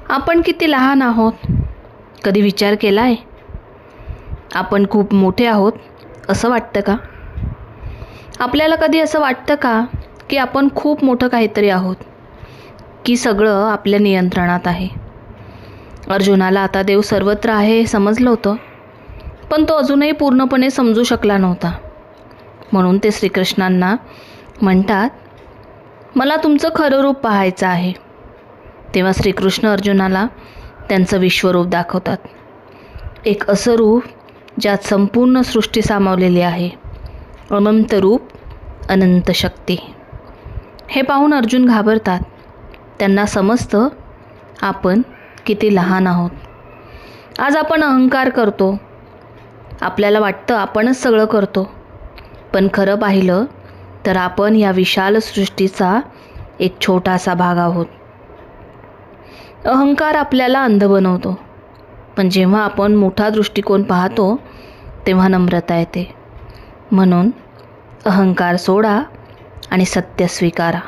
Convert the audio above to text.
आपण किती लहान आहोत, कधी विचार केला आहे? आपण खूप मोठे आहोत असं वाटतं का? आपल्याला कधी असं वाटतं का की आपण खूप मोठं काहीतरी आहोत, की सगळं आपल्या नियंत्रणात आहे? अर्जुनाला आता देव सर्वत्र आहे हे समजलं होतं, पण तो अजूनही पूर्णपणे समजू शकला नव्हता. म्हणून ते श्रीकृष्णांना म्हणतात, मला तुमचं खरं रूप पाहायचं आहे. तेव्हा श्रीकृष्ण अर्जुनाला त्यांचं विश्वरूप दाखवतात. एक असं रूप ज्यात संपूर्ण सृष्टी सामावलेली आहे, अनंत रूप, अनंत शक्ती. हे पाहून अर्जुन घाबरतात. त्यांना समजतं आपण किती लहान आहोत. आज आपण अहंकार करतो. आपल्याला वाटतं आपणच सगळं करतो, पण खरं पाहिलं तर आपण या विशाल सृष्टीचा एक छोटासा भाग आहोत. अहंकार आपल्याला अंध बनवतो, पण जेव्हा आपण मोठा दृष्टिकोन पाहतो तेव्हा नम्रता येते. म्हणून अहंकार सोडा आणि सत्य स्वीकारा.